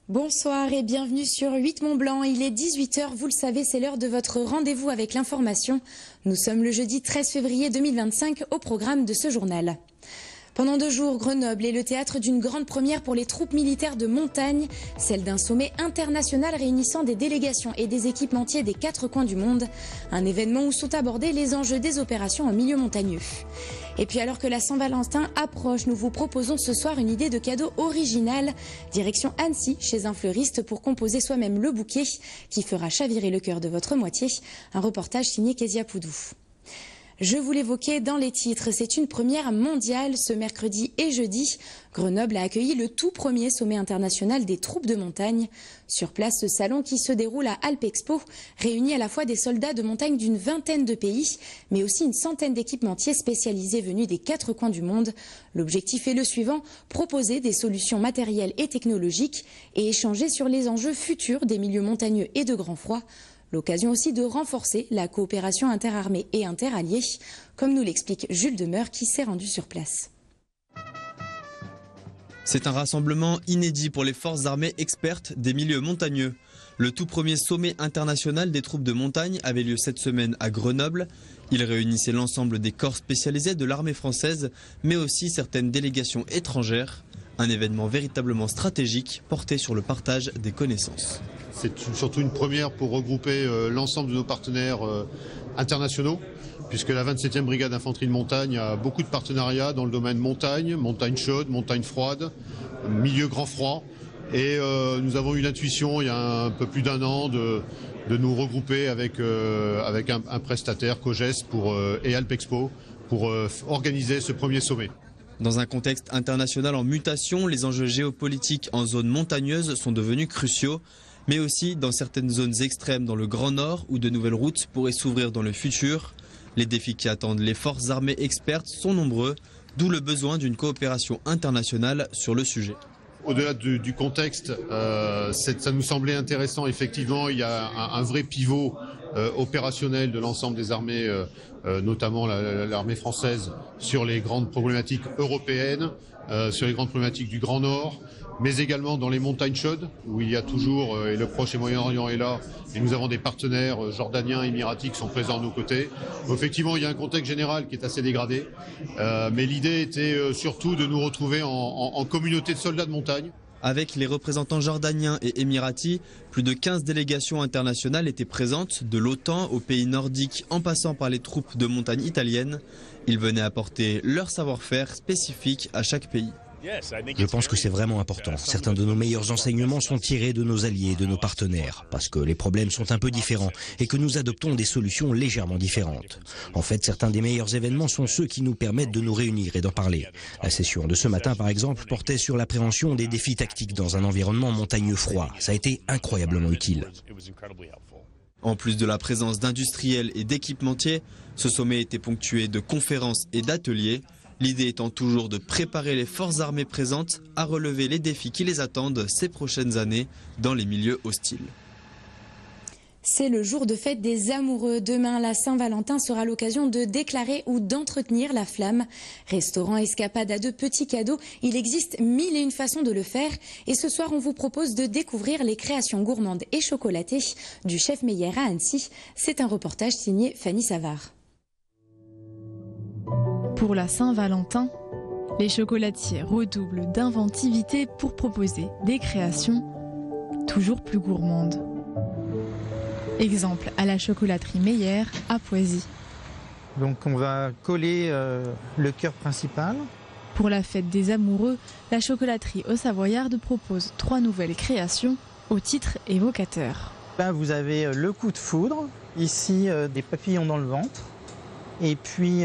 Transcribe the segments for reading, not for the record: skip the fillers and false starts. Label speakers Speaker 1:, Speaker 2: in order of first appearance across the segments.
Speaker 1: Bonsoir et bienvenue sur 8 Mont Blanc. Il est 18h, vous le savez, c'est l'heure de votre rendez-vous avec l'information. Nous sommes le jeudi 13 février 2025 au programme de ce journal. Pendant 2 jours, Grenoble est le théâtre d'une grande première pour les troupes militaires de montagne, celle d'un sommet international réunissant des délégations et des équipementiers des 4 coins du monde. Un événement où sont abordés les enjeux des opérations en milieu montagneux. Et puis alors que la Saint-Valentin approche, nous vous proposons ce soir une idée de cadeau originale. Direction Annecy, chez un fleuriste pour composer soi-même le bouquet qui fera chavirer le cœur de votre moitié. Un reportage signé Kezia Poudou. Je vous l'évoquais dans les titres, c'est une première mondiale. Ce mercredi et jeudi, Grenoble a accueilli le tout premier sommet international des troupes de montagne. Sur place, ce salon qui se déroule à Alpexpo réunit à la fois des soldats de montagne d'une vingtaine de pays, mais aussi une centaine d'équipementiers spécialisés venus des 4 coins du monde. L'objectif est le suivant, proposer des solutions matérielles et technologiques et échanger sur les enjeux futurs des milieux montagneux et de grand froid. L'occasion aussi de renforcer la coopération interarmée et interalliée, comme nous l'explique Jules Demeur qui s'est rendu sur place.
Speaker 2: C'est un rassemblement inédit pour les forces armées expertes des milieux montagneux. Le tout premier sommet international des troupes de montagne avait lieu cette semaine à Grenoble. Il réunissait l'ensemble des corps spécialisés de l'armée française, mais aussi certaines délégations étrangères. Un événement véritablement stratégique porté sur le partage des connaissances.
Speaker 3: C'est surtout une première pour regrouper l'ensemble de nos partenaires internationaux, puisque la 27e brigade d'infanterie de montagne a beaucoup de partenariats dans le domaine montagne, montagne chaude, montagne froide, milieu grand froid. Et nous avons eu l'intuition il y a un peu plus d'1 an de nous regrouper avec un prestataire, COGES et Alpexpo, pour organiser ce premier sommet.
Speaker 2: Dans un contexte international en mutation, les enjeux géopolitiques en zone montagneuse sont devenus cruciaux, mais aussi dans certaines zones extrêmes dans le Grand Nord où de nouvelles routes pourraient s'ouvrir dans le futur. Les défis qui attendent les forces armées expertes sont nombreux, d'où le besoin d'une coopération internationale sur le sujet.
Speaker 3: Au-delà du contexte, ça nous semblait intéressant. Effectivement, il y a un vrai pivot opérationnel de l'ensemble des armées, notamment l'armée française, sur les grandes problématiques européennes, sur les grandes problématiques du Grand Nord, mais également dans les montagnes chaudes, où il y a toujours, et le Proche et Moyen-Orient est là, et nous avons des partenaires jordaniens, émiratis qui sont présents à nos côtés. Effectivement, il y a un contexte général qui est assez dégradé, mais l'idée était surtout de nous retrouver en communauté de soldats de montagne.
Speaker 2: Avec les représentants jordaniens et émiratis, plus de 15 délégations internationales étaient présentes, de l'OTAN aux pays nordiques en passant par les troupes de montagne italiennes. Ils venaient apporter leur savoir-faire spécifique à chaque pays.
Speaker 4: Je pense que c'est vraiment important. Certains de nos meilleurs enseignements sont tirés de nos alliés, de nos partenaires, parce que les problèmes sont un peu différents et que nous adoptons des solutions légèrement différentes. En fait, certains des meilleurs événements sont ceux qui nous permettent de nous réunir et d'en parler. La session de ce matin, par exemple, portait sur l'appréhension des défis tactiques dans un environnement montagneux froid. Ça a été incroyablement utile.
Speaker 2: En plus de la présence d'industriels et d'équipementiers, ce sommet était ponctué de conférences et d'ateliers. L'idée étant toujours de préparer les forces armées présentes à relever les défis qui les attendent ces prochaines années dans les milieux hostiles.
Speaker 1: C'est le jour de fête des amoureux. Demain, la Saint-Valentin sera l'occasion de déclarer ou d'entretenir la flamme. Restaurant, escapade à de petits cadeaux, il existe 1001 façons de le faire. Et ce soir, on vous propose de découvrir les créations gourmandes et chocolatées du chef Meyer à Annecy. C'est un reportage signé Fanny Savard.
Speaker 5: Pour la Saint-Valentin, les chocolatiers redoublent d'inventivité pour proposer des créations toujours plus gourmandes. Exemple à la chocolaterie Meyer à Poisy.
Speaker 6: Donc on va coller le cœur principal.
Speaker 5: Pour la fête des amoureux, la chocolaterie Au Savoyarde propose 3 nouvelles créations au titre évocateur.
Speaker 6: Là vous avez le coup de foudre, ici des papillons dans le ventre. Et puis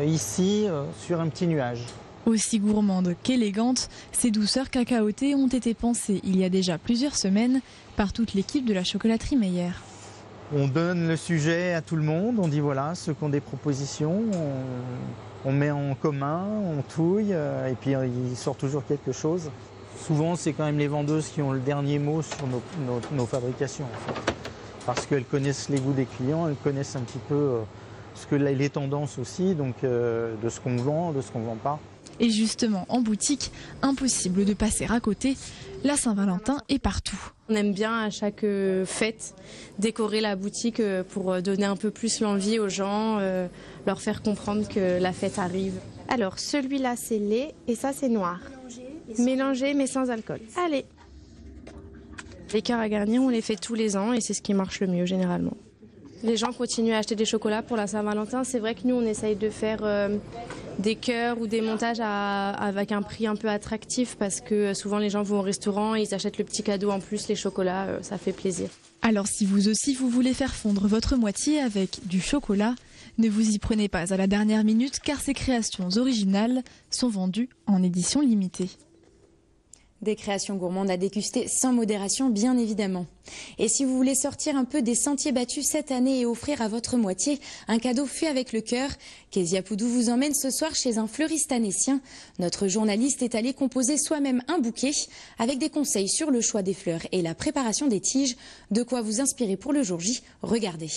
Speaker 6: ici, sur un petit nuage.
Speaker 5: Aussi gourmande qu'élégante, ces douceurs cacaotées ont été pensées il y a déjà plusieurs semaines par toute l'équipe de la chocolaterie Meyer.
Speaker 6: On donne le sujet à tout le monde, on dit voilà, ceux qui ont des propositions, on met en commun, on touille, et puis il sort toujours quelque chose. Souvent, c'est quand même les vendeuses qui ont le dernier mot sur nos fabrications, en fait. Parce qu'elles connaissent les goûts des clients, elles connaissent un petit peu les tendances aussi, donc de ce qu'on vend, de ce qu'on ne vend pas.
Speaker 5: Et justement, en boutique, impossible de passer à côté. La Saint-Valentin est partout.
Speaker 7: On aime bien à chaque fête décorer la boutique pour donner un peu plus l'envie aux gens, leur faire comprendre que la fête arrive.
Speaker 8: Alors celui-là c'est lait et ça c'est noir. Mélangé mais sans alcool. Allez.
Speaker 7: Les cœurs à garnir on les fait tous les ans et c'est ce qui marche le mieux généralement. Les gens continuent à acheter des chocolats pour la Saint-Valentin. C'est vrai que nous on essaye de faire des cœurs ou des montages avec un prix un peu attractif parce que souvent les gens vont au restaurant et ils achètent le petit cadeau en plus, les chocolats, ça fait plaisir.
Speaker 5: Alors si vous aussi vous voulez faire fondre votre moitié avec du chocolat, ne vous y prenez pas à la dernière minute car ces créations originales sont vendues en édition limitée.
Speaker 1: Des créations gourmandes à déguster sans modération, bien évidemment. Et si vous voulez sortir un peu des sentiers battus cette année et offrir à votre moitié un cadeau fait avec le cœur, Kezia Poudou vous emmène ce soir chez un fleuriste annécien. Notre journaliste est allé composer soi-même un bouquet avec des conseils sur le choix des fleurs et la préparation des tiges. De quoi vous inspirer pour le jour J, regardez.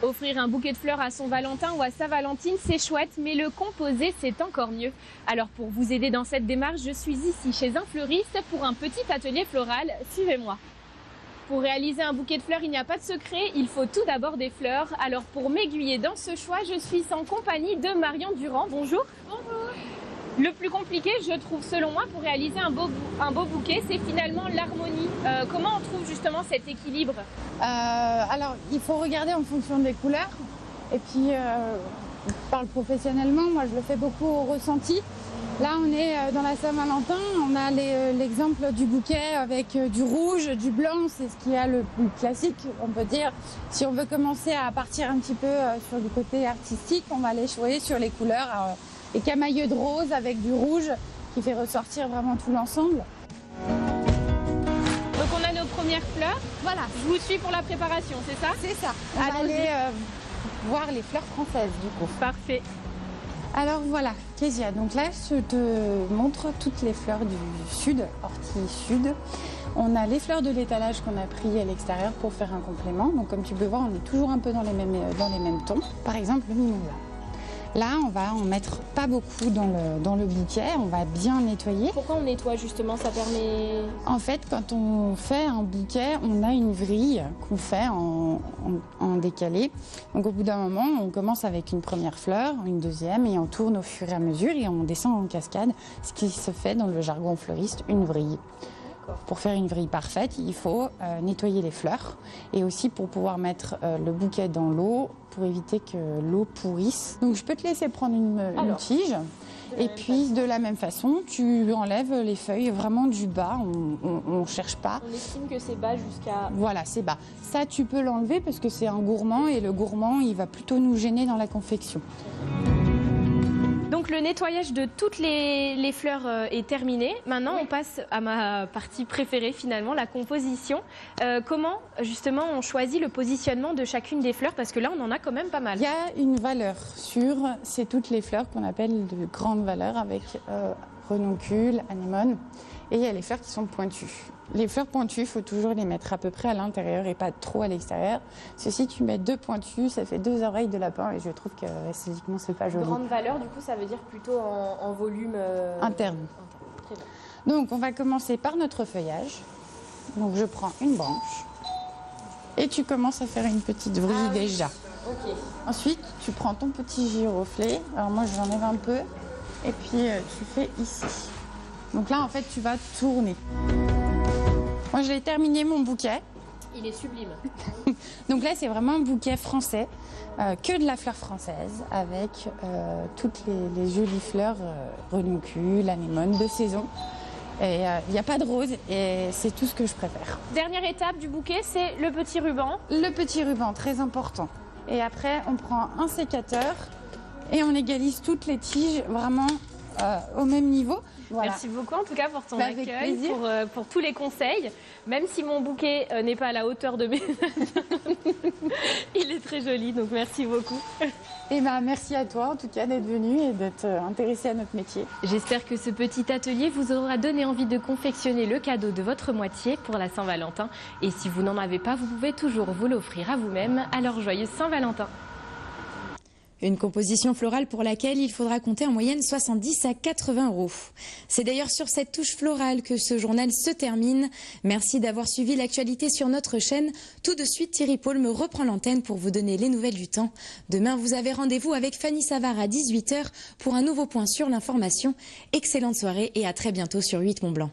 Speaker 9: Offrir un bouquet de fleurs à son Valentin ou à sa Valentine, c'est chouette, mais le composer, c'est encore mieux. Alors pour vous aider dans cette démarche, je suis ici chez un fleuriste pour un petit atelier floral. Suivez-moi. Pour réaliser un bouquet de fleurs, il n'y a pas de secret, il faut tout d'abord des fleurs. Alors pour m'aiguiller dans ce choix, je suis en compagnie de Marion Durand. Bonjour. Bonjour. Le plus compliqué, je trouve, selon moi, pour réaliser un beau bouquet, c'est finalement l'harmonie. Comment on trouve justement cet équilibre?
Speaker 10: Alors, il faut regarder en fonction des couleurs. Et puis, je parle professionnellement, moi je le fais beaucoup au ressenti. Là, on est dans la Saint-Valentin, on a l'exemple du bouquet avec du rouge, du blanc, c'est ce qui est le plus classique, on peut dire. Si on veut commencer à partir un petit peu sur du côté artistique, on va aller jouer sur les couleurs. Les camailleux de rose avec du rouge qui fait ressortir vraiment tout l'ensemble.
Speaker 9: Donc on a nos premières fleurs.
Speaker 10: Voilà.
Speaker 9: Je vous suis pour la préparation, c'est ça?
Speaker 10: C'est ça. On va aller voir les fleurs françaises du coup.
Speaker 9: Parfait.
Speaker 10: Alors voilà, Kezia, donc là je te montre toutes les fleurs du sud, ortie sud. On a les fleurs de l'étalage qu'on a pris à l'extérieur pour faire un complément. Donc comme tu peux voir, on est toujours un peu dans les mêmes tons. Par exemple, le mimosa. Là, on va en mettre pas beaucoup dans le bouquet, on va bien nettoyer.
Speaker 9: Pourquoi on nettoie justement? Ça permet...
Speaker 10: En fait, quand on fait un bouquet, on a une vrille qu'on fait en décalé. Donc au bout d'un moment, on commence avec une première fleur, une deuxième, et on tourne au fur et à mesure et on descend en cascade, ce qui se fait dans le jargon fleuriste, une vrille. Pour faire une vrille parfaite, il faut nettoyer les fleurs et aussi pour pouvoir mettre le bouquet dans l'eau pour éviter que l'eau pourrisse. Donc je peux te laisser prendre une tige et puis de la même façon, tu enlèves les feuilles vraiment du bas, on ne cherche pas.
Speaker 9: On estime que c'est bas jusqu'à...
Speaker 10: Voilà, c'est bas. Ça, tu peux l'enlever parce que c'est un gourmand et le gourmand, il va plutôt nous gêner dans la confection.
Speaker 9: Donc le nettoyage de toutes les fleurs est terminé. Maintenant, on passe à ma partie préférée finalement, la composition. Comment justement on choisit le positionnement de chacune des fleurs? Parce que là, on en a quand même pas mal.
Speaker 10: Il y a une valeur sûre, c'est toutes les fleurs qu'on appelle de grande valeur avec renoncule, anémone. Et il y a les fleurs qui sont pointues. Les fleurs pointues, il faut toujours les mettre à peu près à l'intérieur et pas trop à l'extérieur. Ceci, tu mets 2 pointues, ça fait 2 oreilles de lapin et je trouve que esthétiquement, c'est pas joli.
Speaker 9: Grande valeur, du coup, ça veut dire plutôt en volume...
Speaker 10: Interne.
Speaker 9: Très bien.
Speaker 10: Donc, on va commencer par notre feuillage. Donc, je prends une branche et tu commences à faire une petite vrille déjà.
Speaker 9: Ok.
Speaker 10: Ensuite, tu prends ton petit giroflé. Alors, moi, j'enlève un peu et puis tu fais ici. Donc là, en fait, tu vas tourner. Moi, j'ai terminé mon bouquet.
Speaker 9: Il est sublime.
Speaker 10: Donc là, c'est vraiment un bouquet français, que de la fleur française, avec toutes les jolies fleurs renoncules, anémones, de saison. Et il n'y a pas de rose et c'est tout ce que je préfère.
Speaker 9: Dernière étape du bouquet, c'est le petit ruban.
Speaker 10: Le petit ruban, très important. Et après, on prend un sécateur et on égalise toutes les tiges vraiment au même niveau. Voilà.
Speaker 9: Merci beaucoup en tout cas pour ton
Speaker 10: Avec
Speaker 9: accueil,
Speaker 10: plaisir.
Speaker 9: pour tous les conseils. Même si mon bouquet n'est pas à la hauteur de mes... Il est très joli, donc merci beaucoup.
Speaker 10: Et merci à toi en tout cas d'être venu et d'être intéressé à notre métier.
Speaker 9: J'espère que ce petit atelier vous aura donné envie de confectionner le cadeau de votre moitié pour la Saint-Valentin. Et si vous n'en avez pas, vous pouvez toujours vous l'offrir à vous-même. Alors joyeuse Saint-Valentin!
Speaker 1: Une composition florale pour laquelle il faudra compter en moyenne 70 à 80 €. C'est d'ailleurs sur cette touche florale que ce journal se termine. Merci d'avoir suivi l'actualité sur notre chaîne. Tout de suite, Thierry Paul me reprend l'antenne pour vous donner les nouvelles du temps. Demain, vous avez rendez-vous avec Fanny Savard à 18 h pour un nouveau point sur l'information. Excellente soirée et à très bientôt sur 8 Mont Blanc.